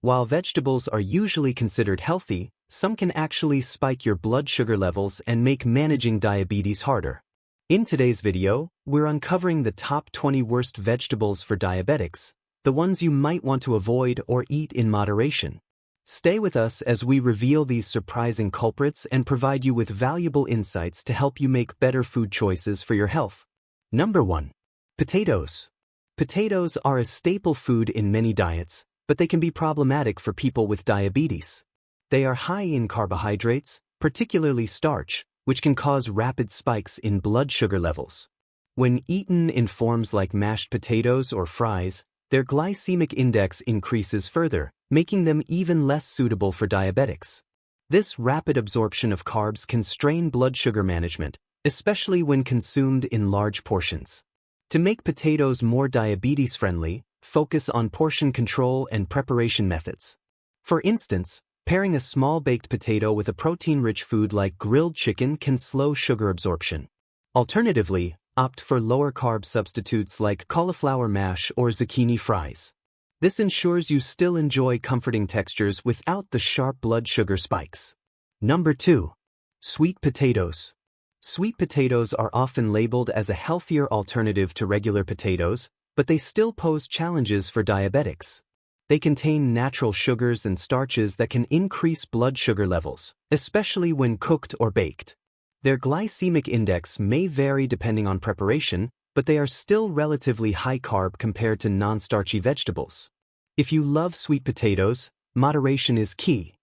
While vegetables are usually considered healthy, some can actually spike your blood sugar levels and make managing diabetes harder. In today's video, we're uncovering the top 20 worst vegetables for diabetics, the ones you might want to avoid or eat in moderation. Stay with us as we reveal these surprising culprits and provide you with valuable insights to help you make better food choices for your health. Number 1. Potatoes. Potatoes are a staple food in many diets, but they can be problematic for people with diabetes. They are high in carbohydrates, particularly starch, which can cause rapid spikes in blood sugar levels. When eaten in forms like mashed potatoes or fries, their glycemic index increases further, making them even less suitable for diabetics. This rapid absorption of carbs can strain blood sugar management, especially when consumed in large portions. To make potatoes more diabetes-friendly, focus on portion control and preparation methods. For instance, pairing a small baked potato with a protein-rich food like grilled chicken can slow sugar absorption. Alternatively, opt for lower-carb substitutes like cauliflower mash or zucchini fries. This ensures you still enjoy comforting textures without the sharp blood sugar spikes. Number 2. Sweet potatoes. Sweet potatoes are often labeled as a healthier alternative to regular potatoes, but they still pose challenges for diabetics. They contain natural sugars and starches that can increase blood sugar levels, especially when cooked or baked. Their glycemic index may vary depending on preparation, but they are still relatively high carb compared to non-starchy vegetables. If you love sweet potatoes, moderation is key.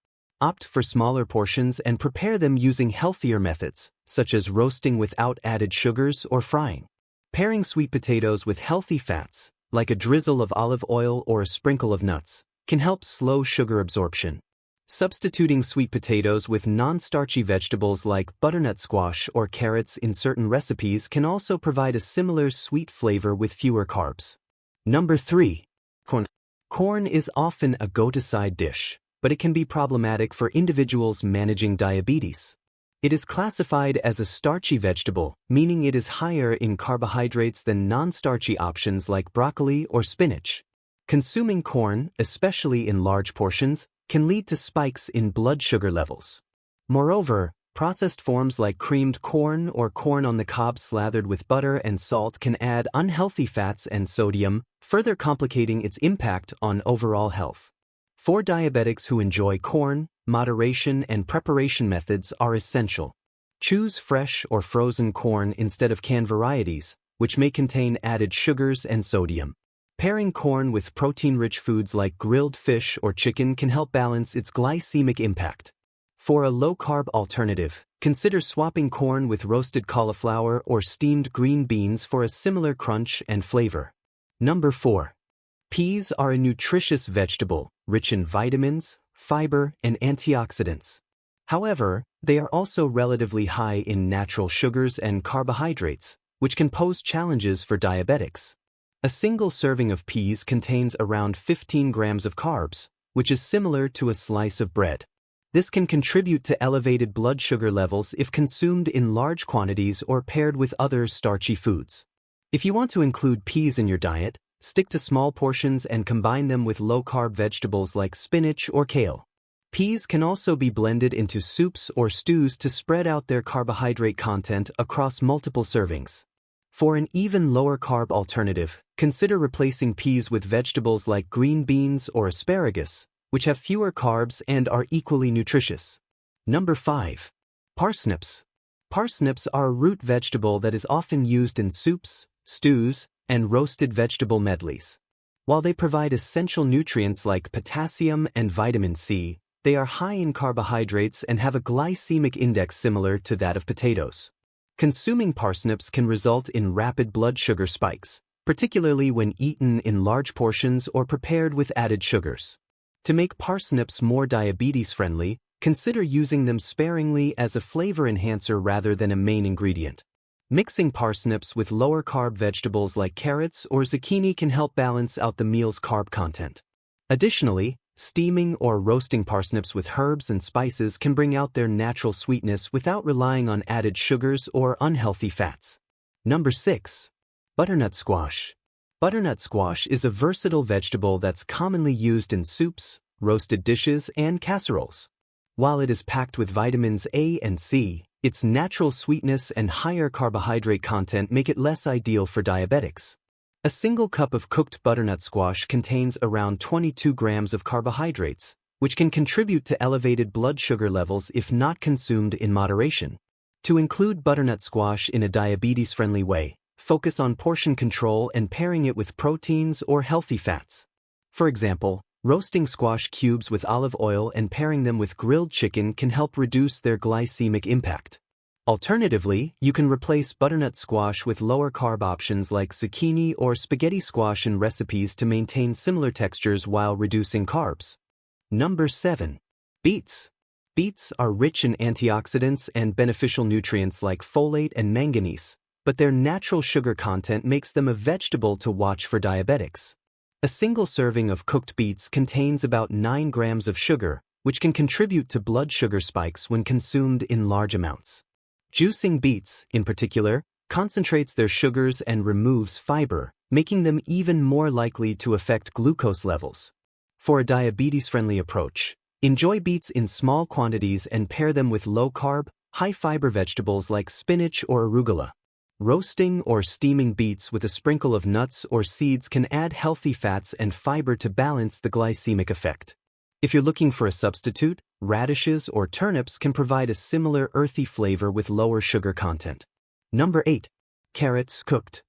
Opt for smaller portions and prepare them using healthier methods, such as roasting without added sugars or frying. Pairing sweet potatoes with healthy fats, like a drizzle of olive oil or a sprinkle of nuts, can help slow sugar absorption. Substituting sweet potatoes with non-starchy vegetables like butternut squash or carrots in certain recipes can also provide a similar sweet flavor with fewer carbs. Number 3. Corn. Corn is often a go-to side dish, but it can be problematic for individuals managing diabetes. It is classified as a starchy vegetable, meaning it is higher in carbohydrates than non-starchy options like broccoli or spinach. Consuming corn, especially in large portions, can lead to spikes in blood sugar levels. Moreover, processed forms like creamed corn or corn on the cob slathered with butter and salt can add unhealthy fats and sodium, further complicating its impact on overall health. For diabetics who enjoy corn, moderation and preparation methods are essential. Choose fresh or frozen corn instead of canned varieties, which may contain added sugars and sodium. Pairing corn with protein-rich foods like grilled fish or chicken can help balance its glycemic impact. For a low-carb alternative, consider swapping corn with roasted cauliflower or steamed green beans for a similar crunch and flavor. Number 4. Peas are a nutritious vegetable, rich in vitamins, fiber, and antioxidants. However, they are also relatively high in natural sugars and carbohydrates, which can pose challenges for diabetics. A single serving of peas contains around 15 grams of carbs, which is similar to a slice of bread. This can contribute to elevated blood sugar levels if consumed in large quantities or paired with other starchy foods. If you want to include peas in your diet, stick to small portions and combine them with low-carb vegetables like spinach or kale. Peas can also be blended into soups or stews to spread out their carbohydrate content across multiple servings. For an even lower-carb alternative, consider replacing peas with vegetables like green beans or asparagus, which have fewer carbs and are equally nutritious. Number 5. Parsnips. Parsnips are a root vegetable that is often used in soups, stews, and roasted vegetable medleys. While they provide essential nutrients like potassium and vitamin C, they are high in carbohydrates and have a glycemic index similar to that of potatoes. Consuming parsnips can result in rapid blood sugar spikes, particularly when eaten in large portions or prepared with added sugars. To make parsnips more diabetes-friendly, consider using them sparingly as a flavor enhancer rather than a main ingredient. Mixing parsnips with lower-carb vegetables like carrots or zucchini can help balance out the meal's carb content. Additionally, steaming or roasting parsnips with herbs and spices can bring out their natural sweetness without relying on added sugars or unhealthy fats. Number 6. Butternut squash. Butternut squash is a versatile vegetable that's commonly used in soups, roasted dishes, and casseroles. While it is packed with vitamins A and C, its natural sweetness and higher carbohydrate content make it less ideal for diabetics. A single cup of cooked butternut squash contains around 22 grams of carbohydrates, which can contribute to elevated blood sugar levels if not consumed in moderation. To include butternut squash in a diabetes-friendly way, focus on portion control and pairing it with proteins or healthy fats. For example, roasting squash cubes with olive oil and pairing them with grilled chicken can help reduce their glycemic impact. Alternatively, you can replace butternut squash with lower-carb options like zucchini or spaghetti squash in recipes to maintain similar textures while reducing carbs. Number 7. Beets. Beets are rich in antioxidants and beneficial nutrients like folate and manganese, but their natural sugar content makes them a vegetable to watch for diabetics. A single serving of cooked beets contains about 9 grams of sugar, which can contribute to blood sugar spikes when consumed in large amounts. Juicing beets, in particular, concentrates their sugars and removes fiber, making them even more likely to affect glucose levels. For a diabetes-friendly approach, enjoy beets in small quantities and pair them with low-carb, high-fiber vegetables like spinach or arugula. Roasting or steaming beets with a sprinkle of nuts or seeds can add healthy fats and fiber to balance the glycemic effect. If you're looking for a substitute, radishes or turnips can provide a similar earthy flavor with lower sugar content. Number 8. Carrots cooked.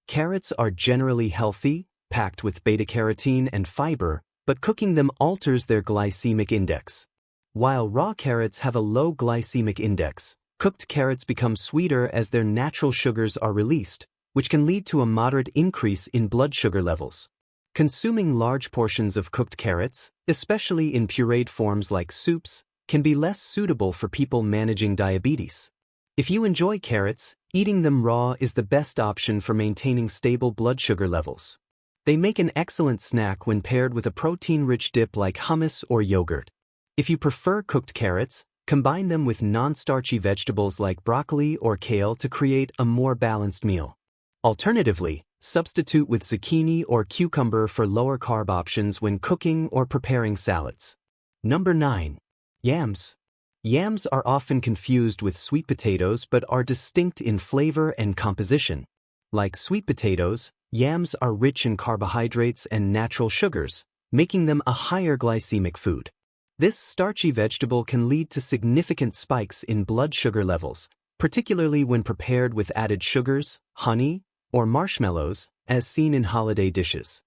Carrots are generally healthy, packed with beta-carotene and fiber, but cooking them alters their glycemic index. While raw carrots have a low glycemic index, cooked carrots become sweeter as their natural sugars are released, which can lead to a moderate increase in blood sugar levels. Consuming large portions of cooked carrots, especially in pureed forms like soups, can be less suitable for people managing diabetes. If you enjoy carrots, eating them raw is the best option for maintaining stable blood sugar levels. They make an excellent snack when paired with a protein-rich dip like hummus or yogurt. If you prefer cooked carrots, combine them with non-starchy vegetables like broccoli or kale to create a more balanced meal. Alternatively, substitute with zucchini or cucumber for lower carb options when cooking or preparing salads. Number 9. Yams. Yams are often confused with sweet potatoes but are distinct in flavor and composition. Like sweet potatoes, yams are rich in carbohydrates and natural sugars, making them a higher glycemic food. This starchy vegetable can lead to significant spikes in blood sugar levels, particularly when prepared with added sugars, honey, or marshmallows, as seen in holiday dishes.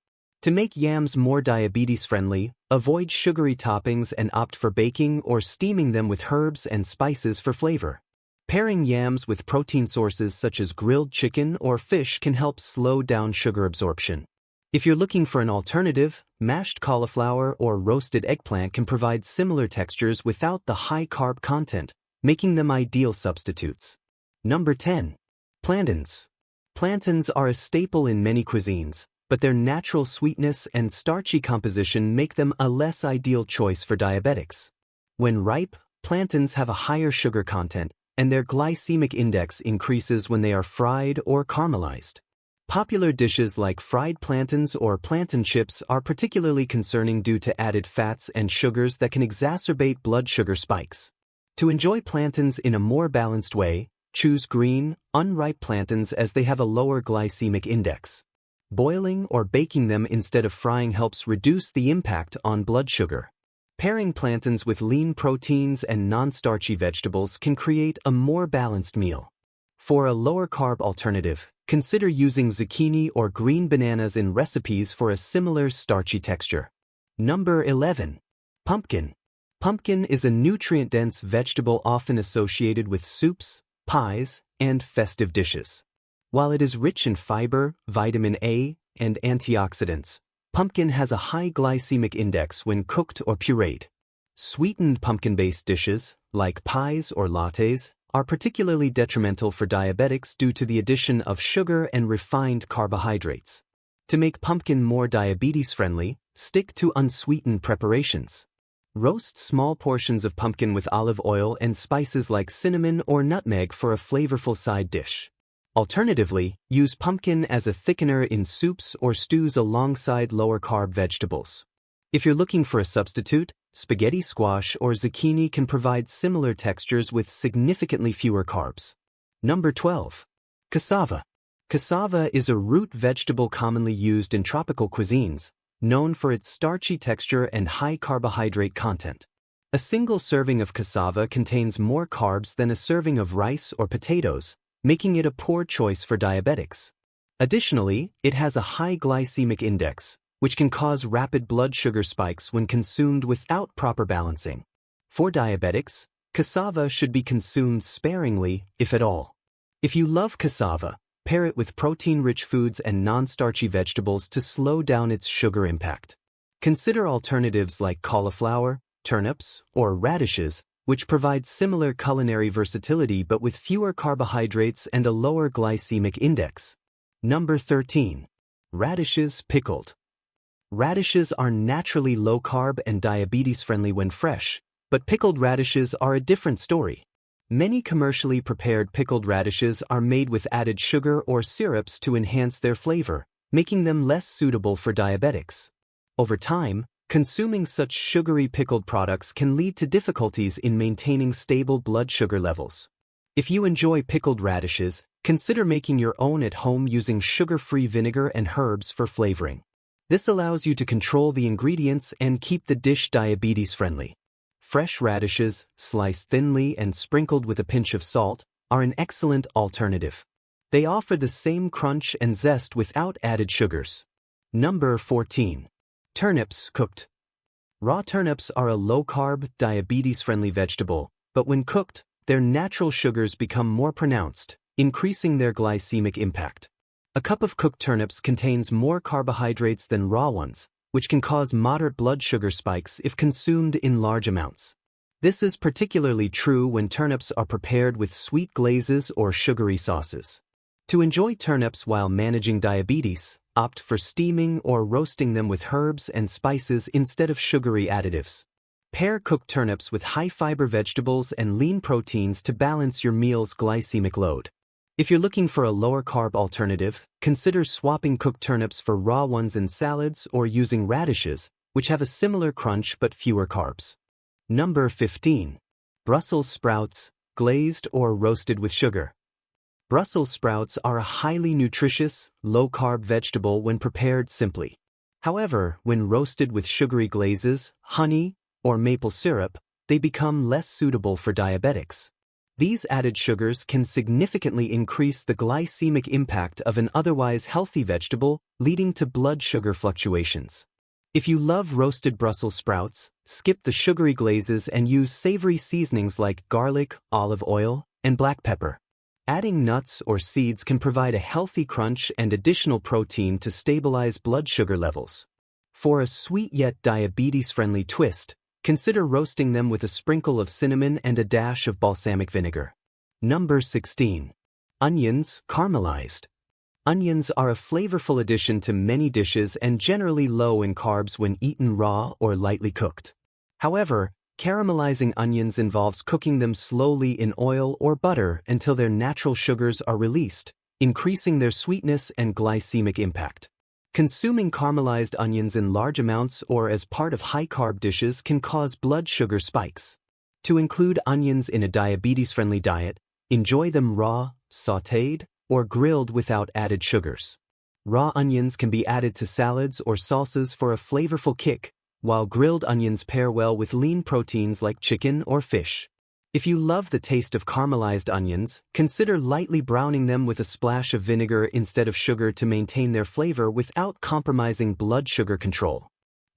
To make yams more diabetes-friendly, avoid sugary toppings and opt for baking or steaming them with herbs and spices for flavor. Pairing yams with protein sources such as grilled chicken or fish can help slow down sugar absorption. If you're looking for an alternative, mashed cauliflower or roasted eggplant can provide similar textures without the high carb content, making them ideal substitutes. Number 10. Plantains. Plantains are a staple in many cuisines, but their natural sweetness and starchy composition make them a less ideal choice for diabetics. When ripe, plantains have a higher sugar content, and their glycemic index increases when they are fried or caramelized. Popular dishes like fried plantains or plantain chips are particularly concerning due to added fats and sugars that can exacerbate blood sugar spikes. To enjoy plantains in a more balanced way, choose green, unripe plantains as they have a lower glycemic index. Boiling or baking them instead of frying helps reduce the impact on blood sugar. Pairing plantains with lean proteins and non-starchy vegetables can create a more balanced meal. For a lower-carb alternative, consider using zucchini or green bananas in recipes for a similar starchy texture. Number 11. Pumpkin. Pumpkin is a nutrient-dense vegetable often associated with soups, pies, and festive dishes. While it is rich in fiber, vitamin A, and antioxidants, pumpkin has a high glycemic index when cooked or pureed. Sweetened pumpkin-based dishes, like pies or lattes, are particularly detrimental for diabetics due to the addition of sugar and refined carbohydrates. To make pumpkin more diabetes-friendly, stick to unsweetened preparations. Roast small portions of pumpkin with olive oil and spices like cinnamon or nutmeg for a flavorful side dish. Alternatively, use pumpkin as a thickener in soups or stews alongside lower-carb vegetables. If you're looking for a substitute, spaghetti squash or zucchini can provide similar textures with significantly fewer carbs. Number 12. Cassava. Cassava is a root vegetable commonly used in tropical cuisines, known for its starchy texture and high carbohydrate content. A single serving of cassava contains more carbs than a serving of rice or potatoes, making it a poor choice for diabetics. Additionally, it has a high glycemic index, which can cause rapid blood sugar spikes when consumed without proper balancing. For diabetics, cassava should be consumed sparingly, if at all. If you love cassava, pair it with protein-rich foods and non-starchy vegetables to slow down its sugar impact. Consider alternatives like cauliflower, turnips, or radishes, which provide similar culinary versatility but with fewer carbohydrates and a lower glycemic index. Number 13. Radishes pickled. Radishes are naturally low-carb and diabetes-friendly when fresh, but pickled radishes are a different story. Many commercially prepared pickled radishes are made with added sugar or syrups to enhance their flavor, making them less suitable for diabetics. Over time, consuming such sugary pickled products can lead to difficulties in maintaining stable blood sugar levels. If you enjoy pickled radishes, consider making your own at home using sugar-free vinegar and herbs for flavoring. This allows you to control the ingredients and keep the dish diabetes-friendly. Fresh radishes, sliced thinly and sprinkled with a pinch of salt, are an excellent alternative. They offer the same crunch and zest without added sugars. Number 14. Turnips cooked. Raw turnips are a low-carb, diabetes-friendly vegetable, but when cooked, their natural sugars become more pronounced, increasing their glycemic impact. A cup of cooked turnips contains more carbohydrates than raw ones, which can cause moderate blood sugar spikes if consumed in large amounts. This is particularly true when turnips are prepared with sweet glazes or sugary sauces. To enjoy turnips while managing diabetes, opt for steaming or roasting them with herbs and spices instead of sugary additives. Pair cooked turnips with high-fiber vegetables and lean proteins to balance your meal's glycemic load. If you're looking for a lower-carb alternative, consider swapping cooked turnips for raw ones in salads or using radishes, which have a similar crunch but fewer carbs. Number 15. Brussels sprouts, glazed or roasted with sugar. Brussels sprouts are a highly nutritious, low-carb vegetable when prepared simply. However, when roasted with sugary glazes, honey, or maple syrup, they become less suitable for diabetics. These added sugars can significantly increase the glycemic impact of an otherwise healthy vegetable, leading to blood sugar fluctuations. If you love roasted Brussels sprouts, skip the sugary glazes and use savory seasonings like garlic, olive oil, and black pepper. Adding nuts or seeds can provide a healthy crunch and additional protein to stabilize blood sugar levels. For a sweet yet diabetes-friendly twist, consider roasting them with a sprinkle of cinnamon and a dash of balsamic vinegar. Number 16. Onions caramelized. Onions are a flavorful addition to many dishes and generally low in carbs when eaten raw or lightly cooked. However, caramelizing onions involves cooking them slowly in oil or butter until their natural sugars are released, increasing their sweetness and glycemic impact. Consuming caramelized onions in large amounts or as part of high-carb dishes can cause blood sugar spikes. To include onions in a diabetes-friendly diet, enjoy them raw, sautéed, or grilled without added sugars. Raw onions can be added to salads or salsas for a flavorful kick, while grilled onions pair well with lean proteins like chicken or fish. If you love the taste of caramelized onions, consider lightly browning them with a splash of vinegar instead of sugar to maintain their flavor without compromising blood sugar control.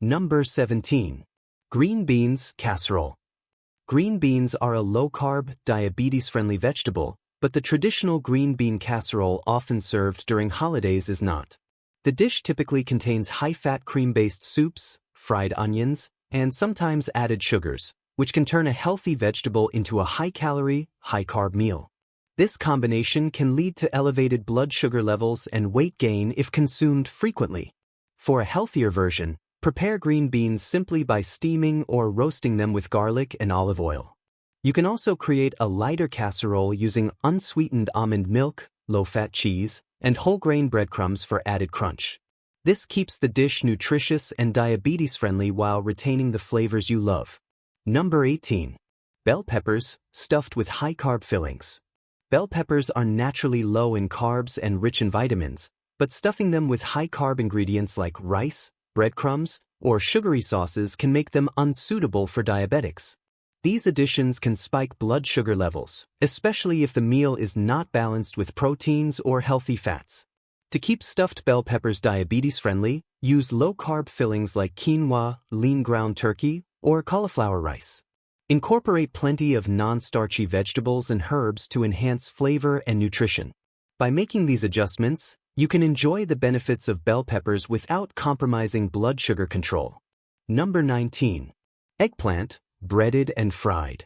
Number 17. Green beans casserole. Green beans are a low-carb, diabetes-friendly vegetable, but the traditional green bean casserole often served during holidays is not. The dish typically contains high-fat cream-based soups, fried onions, and sometimes added sugars, which can turn a healthy vegetable into a high-calorie, high-carb meal. This combination can lead to elevated blood sugar levels and weight gain if consumed frequently. For a healthier version, prepare green beans simply by steaming or roasting them with garlic and olive oil. You can also create a lighter casserole using unsweetened almond milk, low-fat cheese, and whole grain breadcrumbs for added crunch. This keeps the dish nutritious and diabetes-friendly while retaining the flavors you love. Number 18. Bell peppers, stuffed with high-carb fillings. Bell peppers are naturally low in carbs and rich in vitamins, but stuffing them with high-carb ingredients like rice, breadcrumbs, or sugary sauces can make them unsuitable for diabetics. These additions can spike blood sugar levels, especially if the meal is not balanced with proteins or healthy fats. To keep stuffed bell peppers diabetes-friendly, use low-carb fillings like quinoa, lean ground turkey, or cauliflower rice. Incorporate plenty of non-starchy vegetables and herbs to enhance flavor and nutrition. By making these adjustments, you can enjoy the benefits of bell peppers without compromising blood sugar control. Number 19. Eggplant, breaded and fried.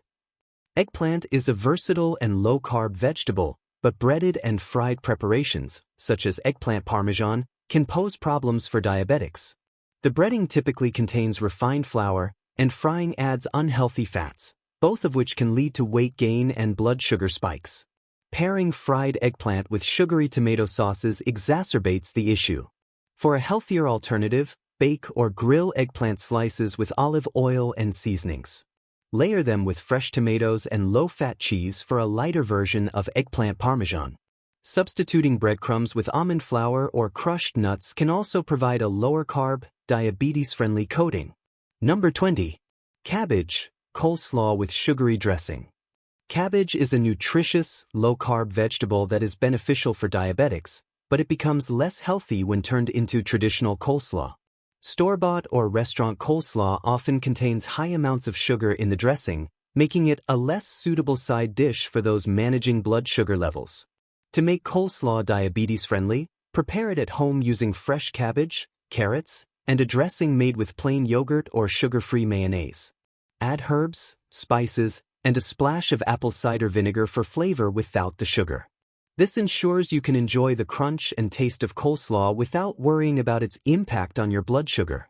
Eggplant is a versatile and low-carb vegetable, but breaded and fried preparations, such as eggplant parmesan, can pose problems for diabetics. The breading typically contains refined flour, and frying adds unhealthy fats, both of which can lead to weight gain and blood sugar spikes. Pairing fried eggplant with sugary tomato sauces exacerbates the issue. For a healthier alternative, bake or grill eggplant slices with olive oil and seasonings. Layer them with fresh tomatoes and low-fat cheese for a lighter version of eggplant parmesan. Substituting breadcrumbs with almond flour or crushed nuts can also provide a lower-carb, diabetes-friendly coating. Number 20. Cabbage, coleslaw with sugary dressing. Cabbage is a nutritious, low-carb vegetable that is beneficial for diabetics, but it becomes less healthy when turned into traditional coleslaw. Store-bought or restaurant coleslaw often contains high amounts of sugar in the dressing, making it a less suitable side dish for those managing blood sugar levels. To make coleslaw diabetes-friendly, prepare it at home using fresh cabbage, carrots, and a dressing made with plain yogurt or sugar-free mayonnaise. Add herbs, spices, and a splash of apple cider vinegar for flavor without the sugar. This ensures you can enjoy the crunch and taste of coleslaw without worrying about its impact on your blood sugar.